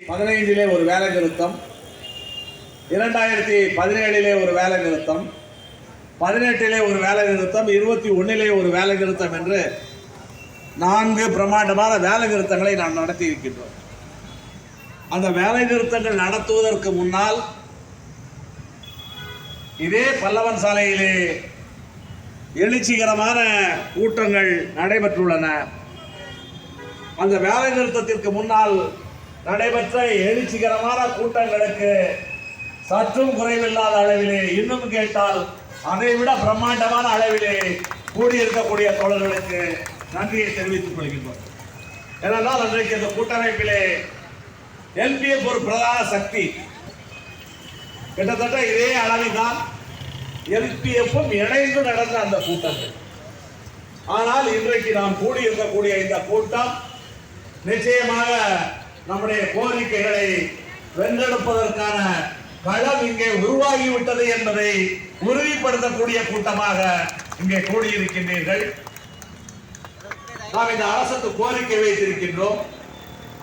2015 ஒரு வேலை நிறுத்தம், 2017 ஒரு வேலை நிறுத்தம், 18 ஒரு வேலை நிறுத்தம், 21 ஒரு வேலை நிறுத்தம் என்று 4 பிரம்மாண்டமான வேலை நிறுத்தங்களை நாம் நடத்தி இருக்கின்றோம். அந்த வேலை நிறுத்தங்கள் நடத்துவதற்கு முன்னால் இதே பல்லவன் சாலையிலே எழுச்சிகரமான கூட்டங்கள் நடைபெற்றுள்ளன. அந்த வேலை நிறுத்தத்திற்கு முன்னால் நடைபெற்ற எழுச்சிகரமான கூட்டங்களுக்கு சற்றும் குறைவில்லாத அளவிலே, இன்னும் கேட்டால் அதைவிட பிரம்மாண்டமான அளவிலே கூடியிருக்கக்கூடிய தோழர்களுக்கு நன்றியை தெரிவித்துக் கொள்கின்றோம். ஏனென்றால் அன்றைக்கு இந்த கூட்டமைப்பிலே எல்பிஎஃப் ஒரு பிரதான சக்தி. கிட்டத்தட்ட இதே அளவில் தான் எல்பிஎஃப்பும் இணைந்து நடந்த அந்த கூட்டங்கள். ஆனால் இன்றைக்கு நாம் கூடியிருக்கக்கூடிய இந்த கூட்டம் நிச்சயமாக நம்முடைய கோரிக்கைகளை வென்றெடுப்பதற்கான களம் இங்கே உருவாகிவிட்டது என்பதை உறுதிப்படுத்தக்கூடிய கூட்டமாக இங்கே கூடியிருக்கின்றீர்கள். நாம் இந்த அரசுக்கு கோரிக்கை வைத்திருக்கின்றோம்,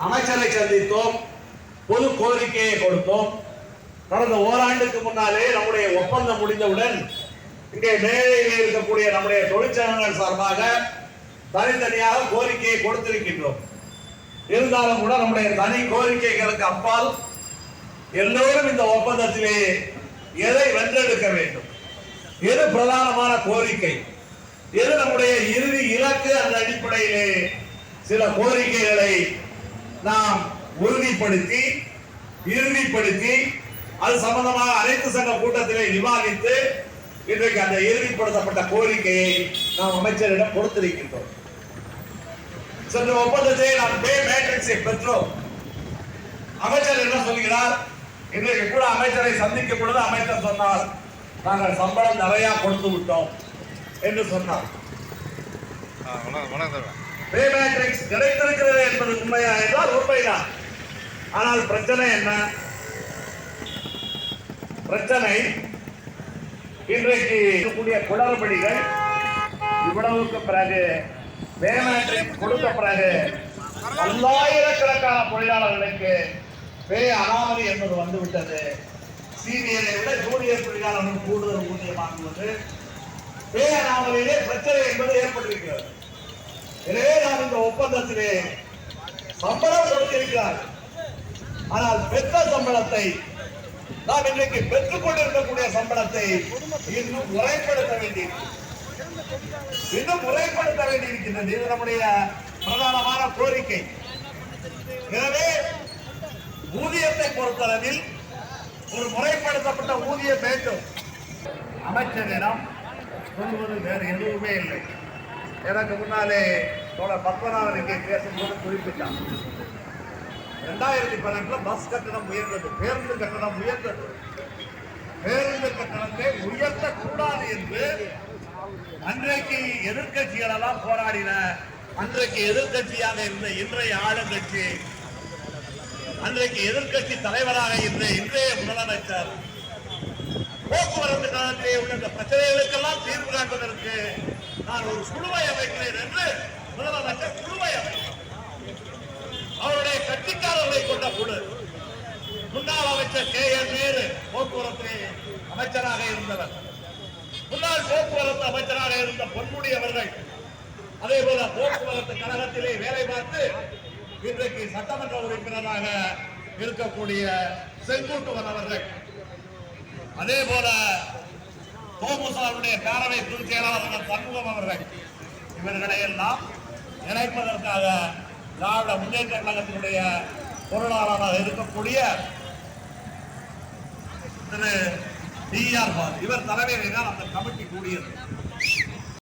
அமைச்சரை சந்தித்தோம், பொது கோரிக்கையை கொடுத்தோம். கடந்த ஓராண்டுக்கு முன்னாலே நம்முடைய ஒப்பந்தம் முடிந்தவுடன் இங்கே மேலையில் இருக்கக்கூடிய நம்முடைய தொழிற்சங்கங்கள் சார்பாக தனித்தனியாக கோரிக்கையை கொடுத்திருக்கின்றோம். இருந்தாலும் கூட நம்முடைய தனி கோரிக்கைகளுக்கு அப்பால் எல்லோரும் இந்த ஒப்பந்தத்திலே எதை வென்றெடுக்க வேண்டும், எது பிரதானமான கோரிக்கை, எது நம்முடைய இறுதி இலக்கு, அந்த அடிப்படையிலே சில கோரிக்கைகளை நாம் இறுதிப்படுத்தி அது சம்பந்தமாக அனைத்து சங்க கூட்டத்திலே விவாதித்து இன்றைக்கு அந்த இறுதிப்படுத்தப்பட்ட கோரிக்கையை நாம் அமைச்சரிடம் கொடுத்திருக்கின்றோம். சென்ற ஒப்பந்தத்தை நாம் பே மேட்ரிக்ஸை பெற்றோம். அமைச்சர் என்ன சொல்கிறார்? இன்றைக்கு கூட அமைச்சரை சந்திக்கும் பொழுது அமைச்சர் சொன்னார், நாங்கள் சம்பளம் நிறைய கொடுத்து விட்டோம் என்று சொன்னார். பே மேட்ரிக்ஸ் கிடைத்திருக்கிறது என்பது உண்மையா என்றால் உண்மைதான். ஆனால் பிரச்சனை என்ன? பிரச்சனை இன்றைக்கு இருக்கக்கூடிய குளறுபடிகள். இவ்வளவுக்கு பிறகு பே மேட்ரிக்ஸ் கொடுத்த பிறகு பல்லாயிரக்கணக்கான தொழிலாளர்களுக்கு பே அனாமதி என்பது வந்துவிட்டது. சீனியரை விட ஜூனியர் தொழிலாளர்கள் கூடுதல் ஊதியம் வாங்குவது, பே அனாமதியிலே பிரச்சனை என்பது ஏற்பட்டிருக்கிறது. எனவே நாம் இந்த ஒப்பந்தத்திலே சம்பளம் கொடுத்திருக்கிறார். ஆனால் பெற்ற சம்பளத்தை, நாம் இன்றைக்கு பெற்றுக் கொண்டிருக்கக்கூடிய சம்பளத்தை இன்னும் முறைப்படுத்த வேண்டியிருக்கின்றது. இது நம்முடைய பிரதானமான கோரிக்கை. எனவே ஊதியத்தை பொறுத்தளவில் ஒரு முறைப்படுத்தப்பட்ட ஊதியம் வேண்டும். அமைச்சரிடம் சொல்வது வேறு எதுவுமே இல்லை. எனக்கு முன்னாலே தோழர் பத்மநாபன் இங்கே பேசும்போது குறிப்பிட்டார், 2018 பஸ் கட்டணம் உயர்ந்தது, பேருந்து கட்டணம் உயர்ந்தது. பேருந்து கட்டணத்தை உயர்த்தக்கூடாது என்று அன்றைக்கு எதிர்கட்சிகள் எல்லாம் போராடின. அன்றைக்கு எதிர்கட்சியாக இருந்த இன்றைய ஆளுங்கட்சி, அன்றைக்கு எதிர்கட்சி தலைவராக இருந்த இன்றைய முதலமைச்சர் போக்குவரத்து காலத்திலே உள்ள இந்த பிரச்சனைகளுக்கெல்லாம் தீர்வு காண்பதற்கு நான் ஒரு குழுவை அமைக்கிறேன் என்று முதலமைச்சர் குழுவை அமைத்தார். அவருடைய கட்சிக்காரர்களை கொண்ட குழு. முன்னாள் அமைச்சர் KN நேரு போக்குவரத்து அமைச்சராக இருந்தவர், முன்னாள் போக்குவரத்து அமைச்சராக இருந்த பொன்முடி அவர்கள், அதே போல போக்குவரத்து கழகத்திலே வேலை பார்த்து இன்றைக்கு சட்டமன்ற உறுப்பினராக இருக்கக்கூடிய செங்குட்டுவன் அவர்கள், அதே போல தோமுசாவுடைய பேரவை பொதுச் செயலாளர் சண்முகம் அவர்கள், இவர்களை எல்லாம் இணைப்பதற்காக திராவிட முன்னேற்ற கழகத்தினுடைய பொருளாளராக இருக்கக்கூடிய திரு DR பாலு, இவர் தலைமையிலே தான் அந்த கமிட்டி கூடியது.